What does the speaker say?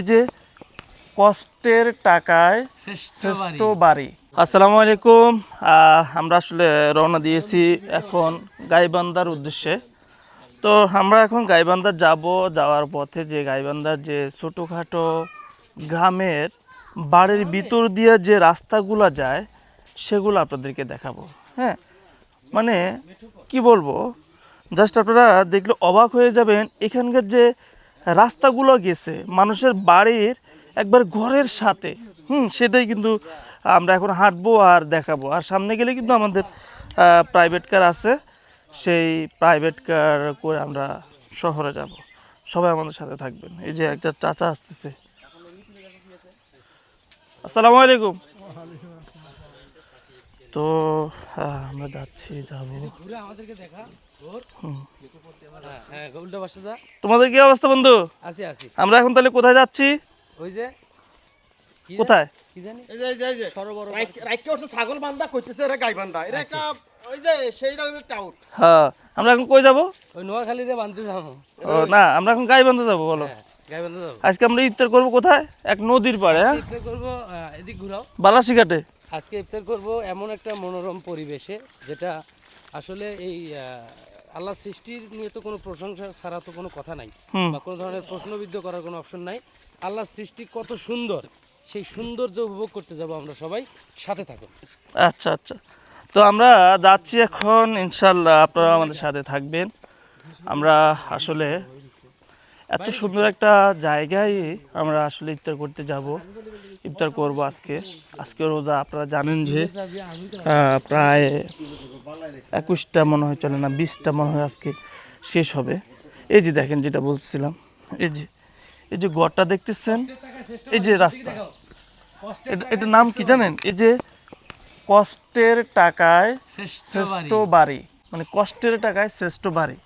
এই যে কষ্টের টাকায় শ্রেষ্ঠ বাড়ি। আসসালামু আলাইকুম। আমরা আসলে রওনা দিয়েছি এখন গাইবান্ধার উদ্দেশ্যে। তো আমরা এখন গাইবান্ধা যাওয়ার পথে যে গাইবান্ধার যে ছোটোখাটো গ্রামের বাড়ির ভিতর দিয়ে যে রাস্তাগুলো যায় সেগুলো আপনাদেরকে দেখাবো। হ্যাঁ, মানে কি বলবো, জাস্ট আপনারা দেখলে অবাক হয়ে যাবেন। এখানকার যে রাস্তাগুলো গেছে মানুষের বাড়ির একবার ঘরের সাথে, সেটাই কিন্তু আমরা এখন হাঁটবো আর দেখাবো। আর সামনে গেলে কিন্তু আমাদের প্রাইভেট কার আছে, সেই প্রাইভেট কার করে আমরা শহরে যাব। সবাই আমাদের সাথে থাকবেন। এই যে একটা চাচা আসতেছে। আসসালামু আলাইকুম। তো আমরা যাবো। তোমাদের কি অবস্থা বন্ধু? আমরা এখন তাহলে কোথায় যাচ্ছি? ওই যে কোথায়? কি জানি ছাগল বান্ধা কইতেছে এরা গাই বান্ধা এরা একটা ওই যে সেই রকমের টাউট। হ্যাঁ, আমরা এখন কই যাবো? ওই নোয়াখালীতে বানতে যাবো। ও না, আমরা এখন গাইবান্ধা যাবো। বলো, গাইবান্ধা যাবো। আজকে আমরা ইফতার করবো কোথায়? এক নদীর পাড়ে। হ্যাঁ, ইফতার করবো এদিক ঘুরাও। বালাসিঘাটে। আজকে ইফতার করবো এমন একটা মনোরম পরিবেশে, যেটা আসলে এই আল্লাহ সৃষ্টির নিয়ে তো কোনো প্রশংসা ছাড়া তো কোনো কথা নাই, বা কোনো ধরনের প্রশ্নবিদ্ধ করার কোনো অপশন নাই। আল্লাহ সৃষ্টি কত সুন্দর, সেই সৌন্দর্য উপভোগ করতে যাব আমরা সবাই, সাথে থাকুন। আচ্ছা আচ্ছা, তো আমরা যাচ্ছি এখন, ইনশাল্লাহ আপনারা আমাদের সাথে থাকবেন। আমরা আসলে এত সুন্দর একটা জায়গায় আমরা আসলে ইফতার করতে যাব, ইফতার করব আজকে রোজা। আপনারা জানেন যে প্রায় 21টা মনে হয়, চলে না 20টা মনে হয় আজকে শেষ হবে। এই যে দেখেন, যেটা বলছিলাম, এই যে গড়টা দেখতেছেন, এই যে রাস্তা, এটার নাম কি জানেন? এই যে কষ্টের টাকায় শ্রেষ্ঠ বাড়ি, মানে কষ্টের টাকায় শ্রেষ্ঠ বাড়ি।